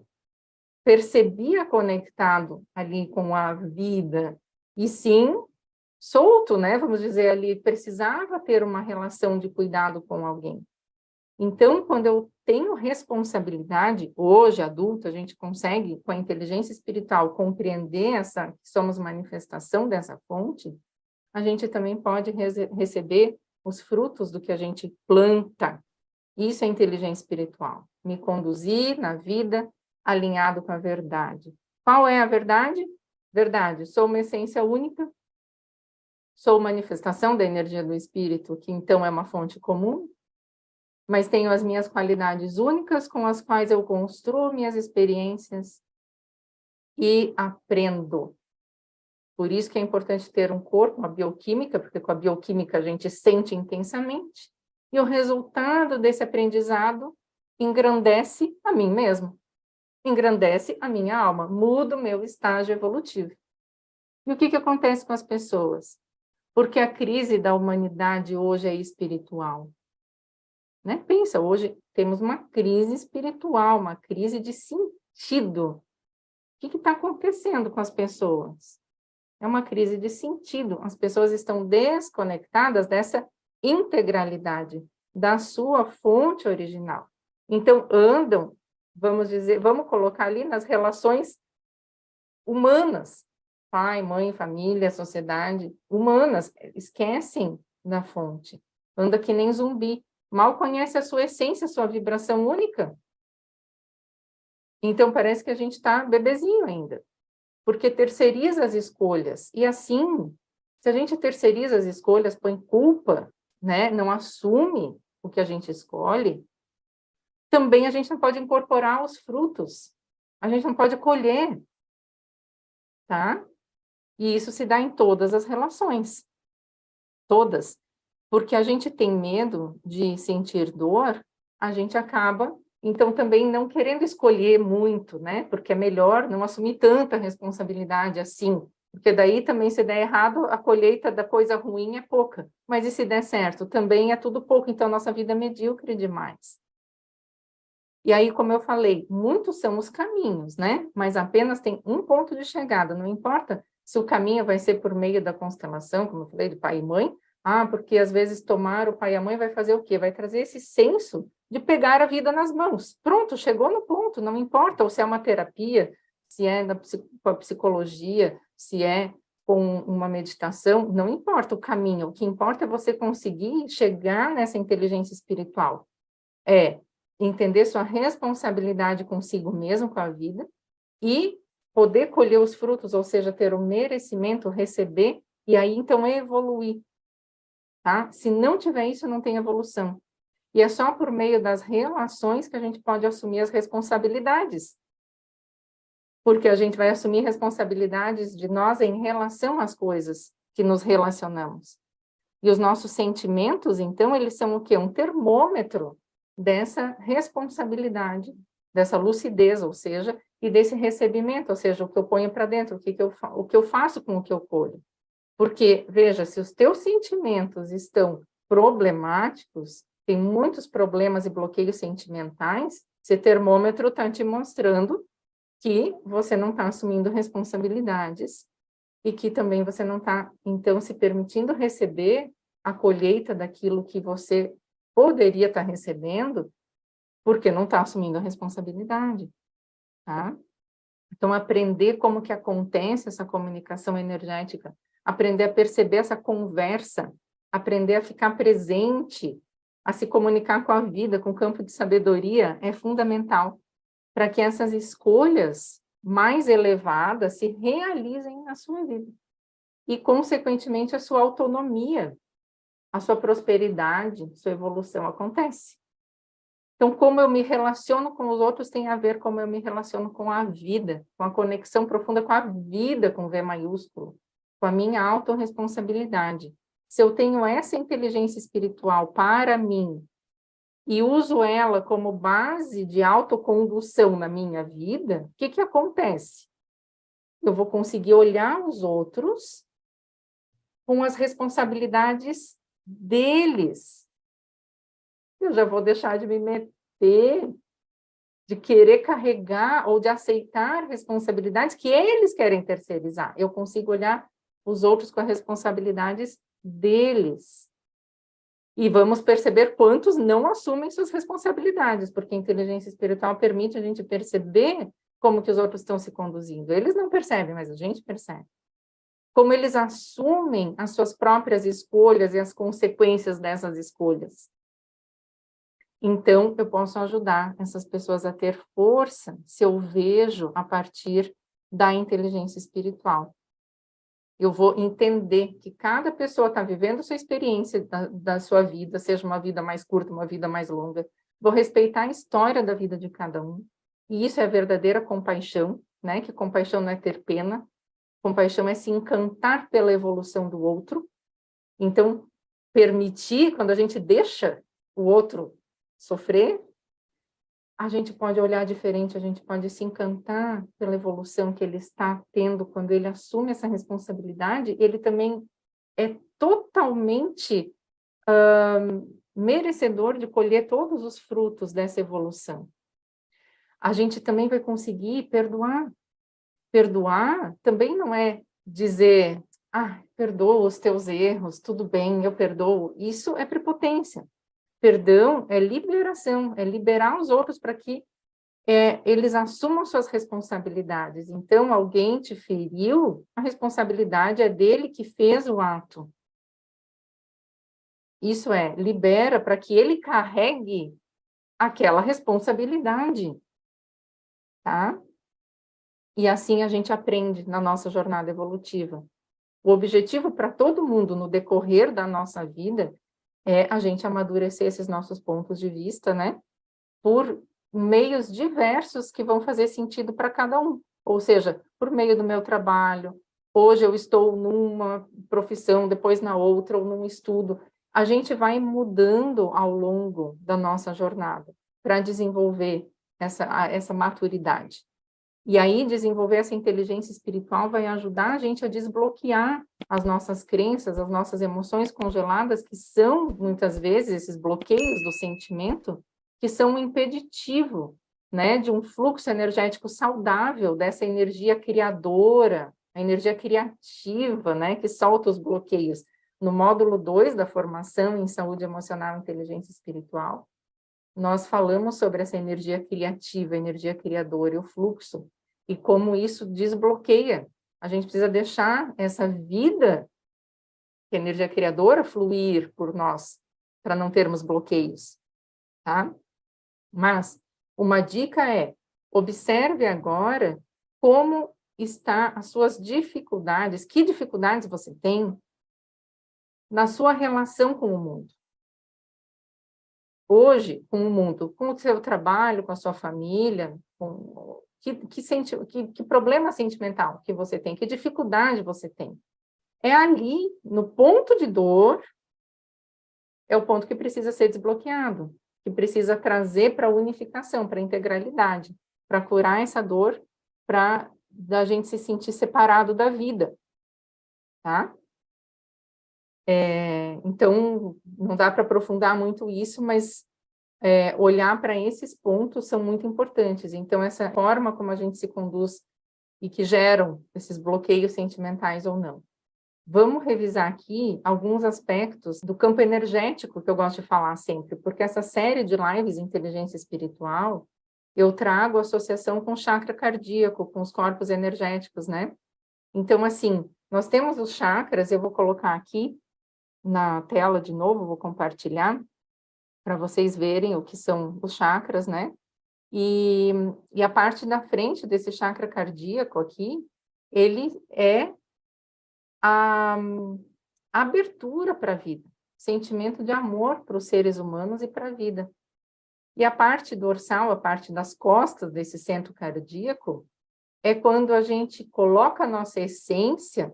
percebia conectado ali com a vida, e sim solto, né? Vamos dizer ali, precisava ter uma relação de cuidado com alguém. Então, quando eu tenho responsabilidade, hoje, adulto, a gente consegue, com a inteligência espiritual, compreender que somos manifestação dessa fonte, a gente também pode receber os frutos do que a gente planta. Isso é inteligência espiritual. Me conduzir na vida alinhado com a verdade. Qual é a verdade? Verdade, sou uma essência única, sou manifestação da energia do espírito, que então é uma fonte comum, mas tenho as minhas qualidades únicas com as quais eu construo minhas experiências e aprendo. Por isso que é importante ter um corpo, uma bioquímica, porque com a bioquímica a gente sente intensamente, e o resultado desse aprendizado engrandece a mim mesmo, engrandece a minha alma, muda o meu estágio evolutivo. E o que acontece com as pessoas? Porque a crise da humanidade hoje é espiritual. Né? Pensa, hoje temos uma crise espiritual, uma crise de sentido. O que está acontecendo com as pessoas? É uma crise de sentido. As pessoas estão desconectadas dessa integralidade, da sua fonte original. Então, andam, vamos dizer, vamos colocar ali nas relações humanas, pai, mãe, família, sociedade, humanas, esquecem da fonte. Anda que nem zumbi. Mal conhece a sua essência, a sua vibração única. Então, parece que a gente está bebezinho ainda, porque terceiriza as escolhas. E assim, se a gente terceiriza as escolhas, põe culpa, né, não assume o que a gente escolhe, também a gente não pode incorporar os frutos. A gente não pode colher, tá? E isso se dá em todas as relações, todas. Porque a gente tem medo de sentir dor, a gente acaba, então, também não querendo escolher muito, né? Porque é melhor não assumir tanta responsabilidade assim, porque daí também, se der errado, a colheita da coisa ruim é pouca. Mas e se der certo? Também é tudo pouco, então nossa vida é medíocre demais. E aí, como eu falei, muitos são os caminhos, né? Mas apenas tem um ponto de chegada, não importa se o caminho vai ser por meio da constelação, como eu falei, de pai e mãe, porque às vezes tomar o pai e a mãe vai fazer o quê? Vai trazer esse senso de pegar a vida nas mãos. Pronto, chegou no ponto, não importa ou se é uma terapia, se é com a psicologia, se é com uma meditação, não importa o caminho, o que importa é você conseguir chegar nessa inteligência espiritual. É entender sua responsabilidade consigo mesmo, com a vida, e poder colher os frutos, ou seja, ter o merecimento, receber, e aí então evoluir, tá? Se não tiver isso, não tem evolução. E é só por meio das relações que a gente pode assumir as responsabilidades. Porque a gente vai assumir responsabilidades de nós em relação às coisas que nos relacionamos. E os nossos sentimentos, então, eles são o quê? Um termômetro dessa responsabilidade, dessa lucidez, ou seja, e desse recebimento, ou seja, o que eu ponho para dentro, o que eu faço com o que eu colho. Porque, veja, se os teus sentimentos estão problemáticos, tem muitos problemas e bloqueios sentimentais, esse termômetro está te mostrando que você não está assumindo responsabilidades e que também você não está, então, se permitindo receber a colheita daquilo que você poderia estar recebendo, porque não está assumindo a responsabilidade, tá? Então, aprender como que acontece essa comunicação energética, aprender a perceber essa conversa, aprender a ficar presente, a se comunicar com a vida, com o campo de sabedoria, é fundamental para que essas escolhas mais elevadas se realizem na sua vida. E, consequentemente, a sua autonomia, a sua prosperidade, sua evolução acontece. Então, como eu me relaciono com os outros tem a ver com como eu me relaciono com a vida, com a conexão profunda com a vida, com V maiúsculo, com a minha autorresponsabilidade. Se eu tenho essa inteligência espiritual para mim e uso ela como base de autocondução na minha vida, o que que acontece? Eu vou conseguir olhar os outros com as responsabilidades deles. Eu já vou deixar de me meter, de querer carregar ou de aceitar responsabilidades que eles querem terceirizar. Eu consigo olhar os outros com as responsabilidades deles. E vamos perceber quantos não assumem suas responsabilidades, porque a inteligência espiritual permite a gente perceber como que os outros estão se conduzindo. Eles não percebem, mas a gente percebe. Como eles assumem as suas próprias escolhas e as consequências dessas escolhas. Então, eu posso ajudar essas pessoas a ter força se eu vejo a partir da inteligência espiritual. Eu vou entender que cada pessoa está vivendo sua experiência da sua vida, seja uma vida mais curta, uma vida mais longa. Vou respeitar a história da vida de cada um. E isso é a verdadeira compaixão, né? Que compaixão não é ter pena. Compaixão é se encantar pela evolução do outro. Então, permitir, quando a gente deixa o outro sofrer, a gente pode olhar diferente, a gente pode se encantar pela evolução que ele está tendo quando ele assume essa responsabilidade, ele também é totalmente merecedor de colher todos os frutos dessa evolução. A gente também vai conseguir perdoar. Perdoar também não é dizer, perdoa os teus erros, tudo bem, eu perdoo. Isso é prepotência. Perdão é liberação, é liberar os outros para que eles assumam suas responsabilidades. Então, alguém te feriu, a responsabilidade é dele que fez o ato. Isso libera para que ele carregue aquela responsabilidade, tá? E assim a gente aprende na nossa jornada evolutiva. O objetivo para todo mundo no decorrer da nossa vida é a gente amadurecer esses nossos pontos de vista, né? Por meios diversos que vão fazer sentido para cada um. Ou seja, por meio do meu trabalho, Hoje eu estou numa profissão, depois na outra, ou num estudo. A gente vai mudando ao longo da nossa jornada para desenvolver essa maturidade. E aí, desenvolver essa inteligência espiritual vai ajudar a gente a desbloquear as nossas crenças, as nossas emoções congeladas, que são, muitas vezes, esses bloqueios do sentimento, que são um impeditivo, né, de um fluxo energético saudável, dessa energia criadora, a energia criativa, né, que solta os bloqueios. No módulo 2 da formação em saúde emocional e inteligência espiritual, nós falamos sobre essa energia criativa, energia criadora e o fluxo, e como isso desbloqueia. A gente precisa deixar essa vida, que é energia criadora, fluir por nós, para não termos bloqueios, tá? Mas uma dica é, observe agora como está as suas dificuldades, que dificuldades você tem na sua relação com o mundo. Hoje, com o mundo, com o seu trabalho, com a sua família, que problema sentimental que você tem, que dificuldade você tem. É ali, no ponto de dor, é o ponto que precisa ser desbloqueado, que precisa trazer para a unificação, para a integralidade, para curar essa dor, para a gente se sentir separado da vida, tá? Então, não dá para aprofundar muito isso, mas olhar para esses pontos são muito importantes. Então, essa forma como a gente se conduz e que geram esses bloqueios sentimentais ou não. Vamos revisar aqui alguns aspectos do campo energético que eu gosto de falar sempre, porque essa série de lives Inteligência Espiritual, eu trago associação com o chakra cardíaco, com os corpos energéticos, né? Então, assim, nós temos os chakras, eu vou colocar aqui na tela de novo, vou compartilhar, para vocês verem o que são os chakras, né? E a parte da frente desse chakra cardíaco aqui, ele é a abertura para a vida, sentimento de amor para os seres humanos e para a vida. E a parte dorsal, a parte das costas desse centro cardíaco, é quando a gente coloca a nossa essência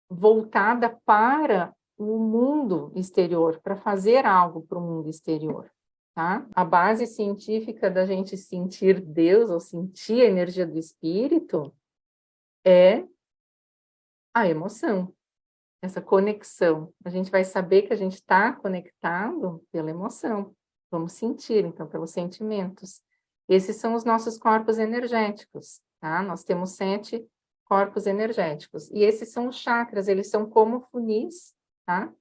voltada para o mundo exterior, para fazer algo para o mundo exterior, tá? A base científica da gente sentir Deus ou sentir a energia do espírito é a emoção, essa conexão. A gente vai saber que a gente está conectado pela emoção. Vamos sentir, então, pelos sentimentos. Esses são os nossos corpos energéticos, tá? Nós temos 7 corpos energéticos. E esses são os chakras, eles são como funis, tá?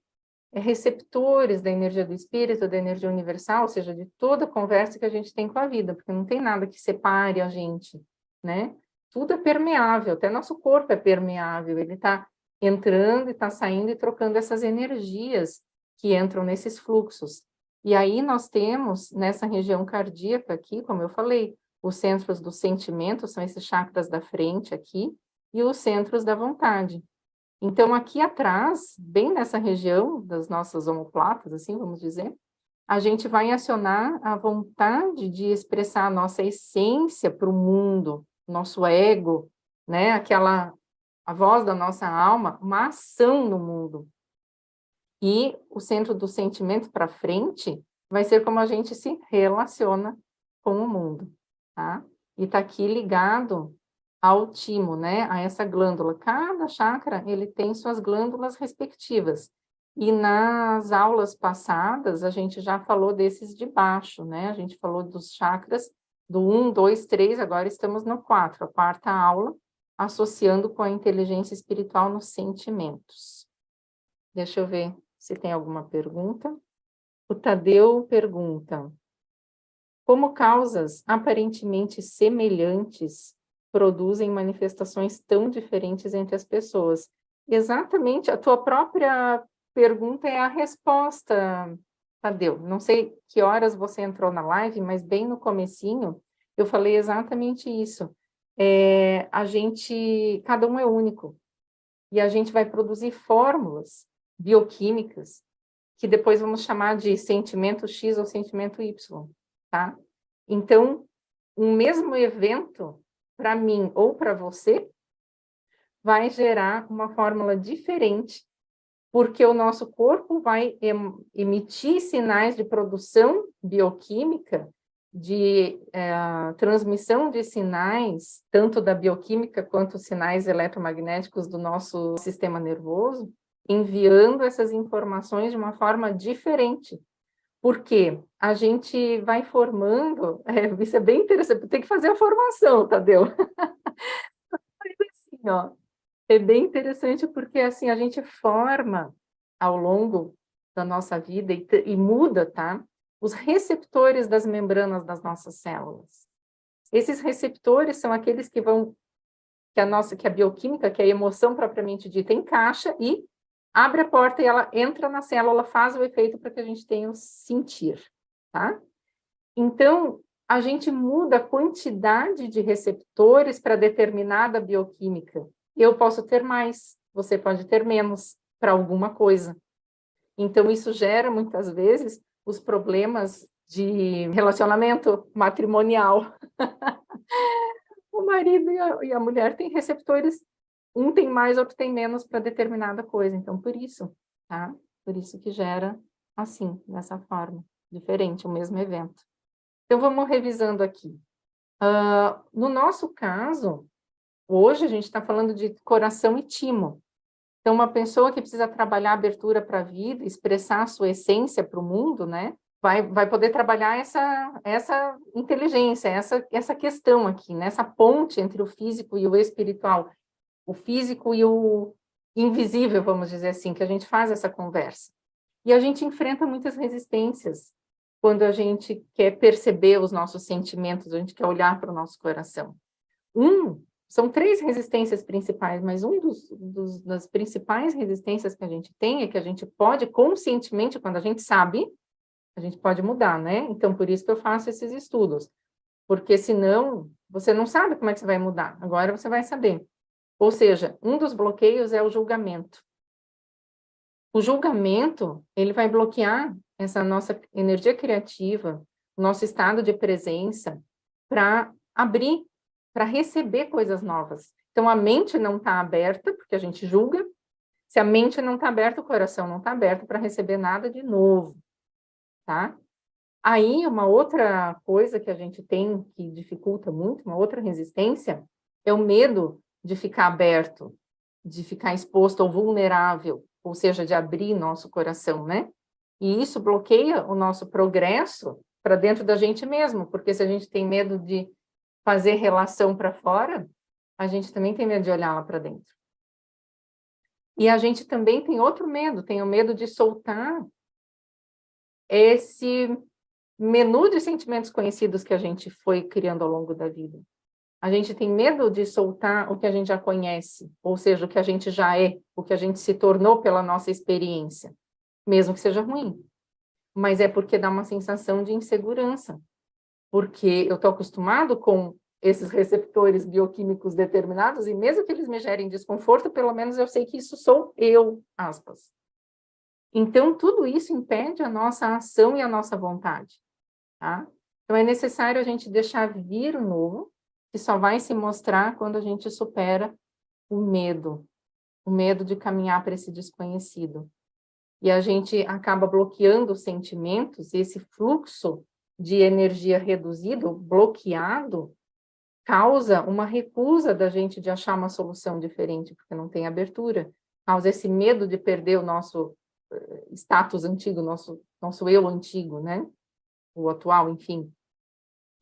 Receptores da energia do espírito, da energia universal, ou seja, de toda a conversa que a gente tem com a vida, porque não tem nada que separe a gente, né? Tudo é permeável, até nosso corpo é permeável, ele está entrando e está saindo e trocando essas energias que entram nesses fluxos. E aí nós temos, nessa região cardíaca aqui, como eu falei, os centros do sentimento, são esses chakras da frente aqui, e os centros da vontade. Então, aqui atrás, bem nessa região das nossas omoplatas, assim, vamos dizer, a gente vai acionar a vontade de expressar a nossa essência para o mundo, nosso ego, né? A voz da nossa alma, uma ação no mundo. E o centro do sentimento para frente vai ser como a gente se relaciona com o mundo, tá? E está aqui ligado ao timo, né? A essa glândula. Cada chakra, ele tem suas glândulas respectivas. E nas aulas passadas, a gente já falou desses de baixo, né? A gente falou dos chakras do 1, 2, 3, agora estamos no 4, a quarta aula, associando com a inteligência espiritual nos sentimentos. Deixa eu ver se tem alguma pergunta. O Tadeu pergunta: como causas aparentemente semelhantes produzem manifestações tão diferentes entre as pessoas? Exatamente, a tua própria pergunta é a resposta, Tadeu. Não sei que horas você entrou na live, mas bem no comecinho, eu falei exatamente isso. Cada um é único, e a gente vai produzir fórmulas bioquímicas, que depois vamos chamar de sentimento X ou sentimento Y, tá? Então, um mesmo evento, para mim ou para você, vai gerar uma fórmula diferente, porque o nosso corpo vai emitir sinais de produção bioquímica, de transmissão de sinais, tanto da bioquímica quanto sinais eletromagnéticos do nosso sistema nervoso, enviando essas informações de uma forma diferente. Porque a gente vai formando, isso é bem interessante, tem que fazer a formação, Tadeu. Mas assim, ó, é bem interessante porque assim a gente forma ao longo da nossa vida e muda, tá? Os receptores das membranas das nossas células. Esses receptores são aqueles que vão, que a bioquímica, que a emoção propriamente dita encaixa e abre a porta e ela entra na célula, faz o efeito para que a gente tenha o sentir, tá? Então, a gente muda a quantidade de receptores para determinada bioquímica. Eu posso ter mais, você pode ter menos para alguma coisa. Então, isso gera, muitas vezes, os problemas de relacionamento matrimonial. O marido e a mulher têm receptores, um tem mais, outro tem menos para determinada coisa. Então, por isso, tá? Por isso que gera assim, dessa forma, diferente, o mesmo evento. Então, vamos revisando aqui. No nosso caso, hoje a gente está falando de coração e timo. Então, uma pessoa que precisa trabalhar a abertura para a vida, expressar a sua essência para o mundo, né? Vai poder trabalhar essa inteligência, essa questão aqui, né? Essa ponte entre o físico e o espiritual, o físico e o invisível, vamos dizer assim, que a gente faz essa conversa. E a gente enfrenta muitas resistências quando a gente quer perceber os nossos sentimentos, a gente quer olhar para o nosso coração. São 3 resistências principais, mas das principais resistências que a gente tem é que a gente pode, conscientemente, quando a gente sabe, a gente pode mudar, né? Então, por isso que eu faço esses estudos. Porque senão, você não sabe como é que você vai mudar. Agora você vai saber. Ou seja, um dos bloqueios é o julgamento. O julgamento, ele vai bloquear essa nossa energia criativa, nosso estado de presença, para abrir, para receber coisas novas. Então, a mente não está aberta, porque a gente julga. Se a mente não está aberta, o coração não está aberto para receber nada de novo, tá? Aí, uma outra coisa que a gente tem que dificulta muito, uma outra resistência, é o medo de ficar aberto, de ficar exposto ou vulnerável, ou seja, de abrir nosso coração, né? E isso bloqueia o nosso progresso para dentro da gente mesmo, porque se a gente tem medo de fazer relação para fora, a gente também tem medo de olhar lá para dentro. E a gente também tem outro medo, tem o medo de soltar esse menu de sentimentos conhecidos que a gente foi criando ao longo da vida. A gente tem medo de soltar o que a gente já conhece, ou seja, o que a gente já é, o que a gente se tornou pela nossa experiência, mesmo que seja ruim. Mas é porque dá uma sensação de insegurança, porque eu estou acostumado com esses receptores bioquímicos determinados, e mesmo que eles me gerem desconforto, pelo menos eu sei que isso sou eu, aspas. Então, tudo isso impede a nossa ação e a nossa vontade, tá? Então, é necessário a gente deixar vir o novo, que só vai se mostrar quando a gente supera o medo de caminhar para esse desconhecido. E a gente acaba bloqueando os sentimentos, esse fluxo de energia reduzido, bloqueado, causa uma recusa da gente de achar uma solução diferente, porque não tem abertura. Causa esse medo de perder o nosso status antigo, nosso eu antigo, né? O atual, enfim.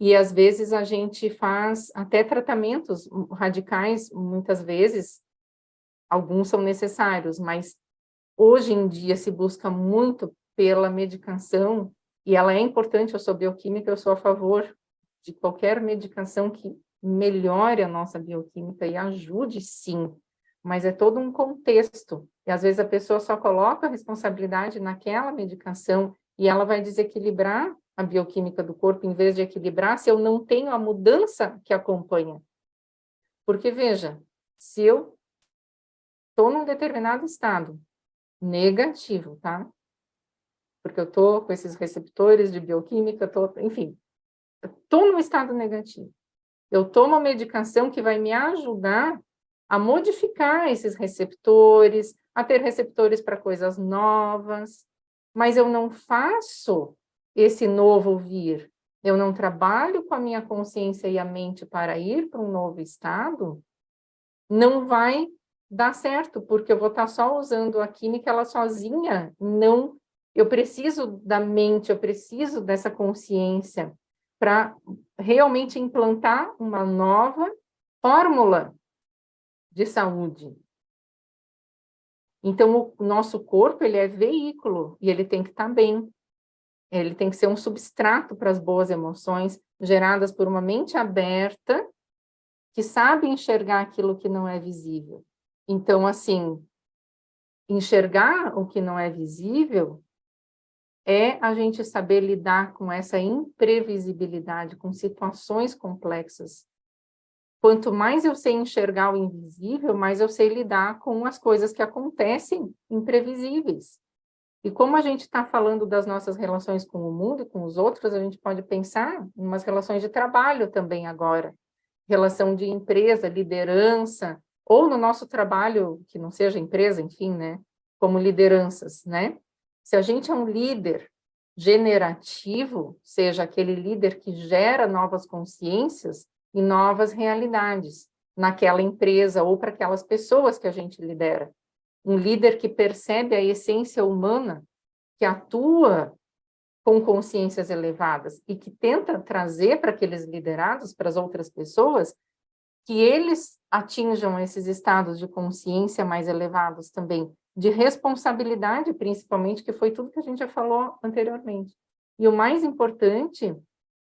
E às vezes a gente faz até tratamentos radicais, muitas vezes, alguns são necessários, mas hoje em dia se busca muito pela medicação, e ela é importante, eu sou bioquímica, eu sou a favor de qualquer medicação que melhore a nossa bioquímica e ajude, sim, mas é todo um contexto, e às vezes a pessoa só coloca a responsabilidade naquela medicação e ela vai desequilibrar a bioquímica do corpo, em vez de equilibrar, se eu não tenho a mudança que acompanha. Porque, veja, se eu estou num determinado estado negativo, tá? Porque eu estou com esses receptores de bioquímica, enfim, estou num estado negativo. Eu tomo a medicação que vai me ajudar a modificar esses receptores, a ter receptores para coisas novas, mas eu não faço esse novo vir, eu não trabalho com a minha consciência e a mente para ir para um novo estado, não vai dar certo, porque eu vou estar só usando a química, ela sozinha, não, eu preciso da mente, eu preciso dessa consciência para realmente implantar uma nova fórmula de saúde. Então, o nosso corpo, ele é veículo, e ele tem que estar bem. Ele tem que ser um substrato para as boas emoções, geradas por uma mente aberta, que sabe enxergar aquilo que não é visível. Então, assim, enxergar o que não é visível é a gente saber lidar com essa imprevisibilidade, com situações complexas. Quanto mais eu sei enxergar o invisível, mais eu sei lidar com as coisas que acontecem imprevisíveis. E como a gente está falando das nossas relações com o mundo e com os outros, a gente pode pensar em umas relações de trabalho também agora. Relação de empresa, liderança, ou no nosso trabalho, que não seja empresa, enfim, né? Como lideranças, né? Se a gente é um líder generativo, seja aquele líder que gera novas consciências e novas realidades naquela empresa ou para aquelas pessoas que a gente lidera. Um líder que percebe a essência humana, que atua com consciências elevadas e que tenta trazer para aqueles liderados, para as outras pessoas, que eles atinjam esses estados de consciência mais elevados também, de responsabilidade, principalmente, que foi tudo que a gente já falou anteriormente. E o mais importante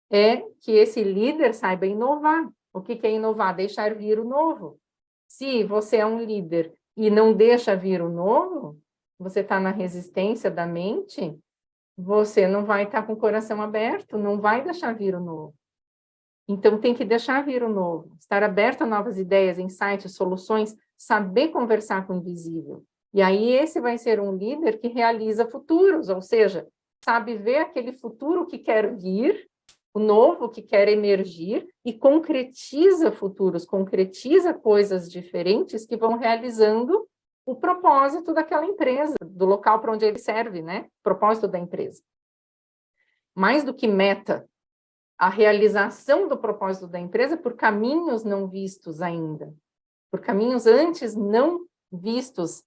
é que esse líder saiba inovar. O que é inovar? Deixar vir o novo. Se você é um líder e não deixa vir o novo, você está na resistência da mente, você não vai estar com o coração aberto, não vai deixar vir o novo. Então, tem que deixar vir o novo, estar aberto a novas ideias, insights, soluções, saber conversar com o invisível. E aí, esse vai ser um líder que realiza futuros, ou seja, sabe ver aquele futuro que quer vir, o novo que quer emergir, e concretiza futuros, concretiza coisas diferentes que vão realizando o propósito daquela empresa, do local para onde ele serve, né? O propósito da empresa. Mais do que meta, a realização do propósito da empresa por caminhos não vistos ainda, por caminhos antes não vistos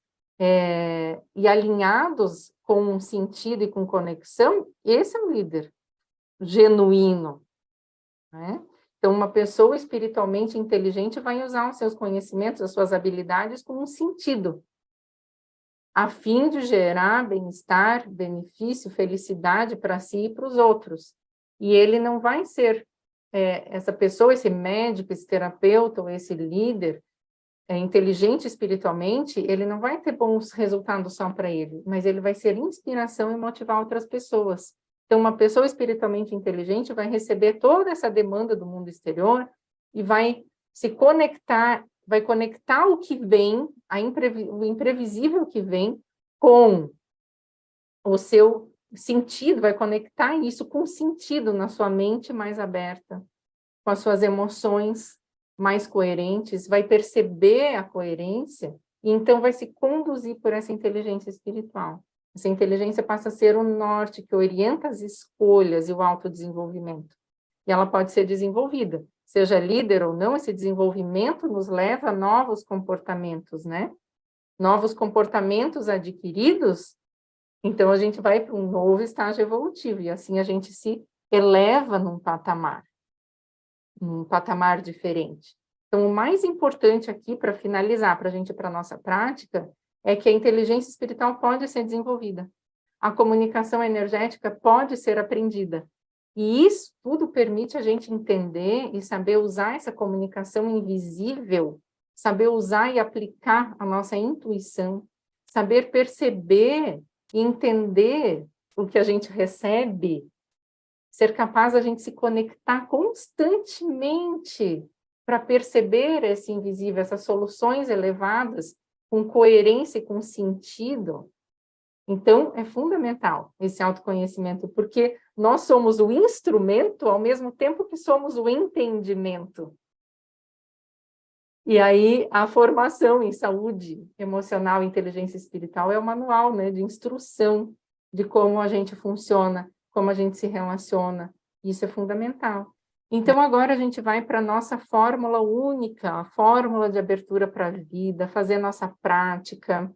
e alinhados com um sentido e com conexão, esse é um líder genuíno, né? Então, uma pessoa espiritualmente inteligente vai usar os seus conhecimentos, as suas habilidades com um sentido, a fim de gerar bem-estar, benefício, felicidade para si e para os outros. E ele não vai ser essa pessoa, esse médico, esse terapeuta ou esse líder inteligente espiritualmente, ele não vai ter bons resultados só para ele, mas ele vai ser inspiração e motivar outras pessoas. Então, uma pessoa espiritualmente inteligente vai receber toda essa demanda do mundo exterior e vai se conectar, vai conectar o que vem, o imprevisível que vem, com o seu sentido, vai conectar isso com sentido na sua mente mais aberta, com as suas emoções mais coerentes, vai perceber a coerência e então vai se conduzir por essa inteligência espiritual. Essa inteligência passa a ser o norte que orienta as escolhas e o autodesenvolvimento. E ela pode ser desenvolvida. Seja líder ou não, esse desenvolvimento nos leva a novos comportamentos, né? Novos comportamentos adquiridos, então a gente vai para um novo estágio evolutivo, e assim a gente se eleva num patamar diferente. Então, o mais importante aqui, para finalizar, para a gente ir para a nossa prática, é que a inteligência espiritual pode ser desenvolvida. A comunicação energética pode ser aprendida. E isso tudo permite a gente entender e saber usar essa comunicação invisível, saber usar e aplicar a nossa intuição, saber perceber e entender o que a gente recebe, ser capaz de a gente se conectar constantemente para perceber esse invisível, essas soluções elevadas, com coerência e com sentido. Então, é fundamental esse autoconhecimento, porque nós somos o instrumento ao mesmo tempo que somos o entendimento. E aí, a formação em saúde emocional e inteligência espiritual é o manual, né, de instrução de como a gente funciona, como a gente se relaciona. Isso é fundamental. Então, agora a gente vai para a nossa fórmula única, a fórmula de abertura para a vida, fazer nossa prática.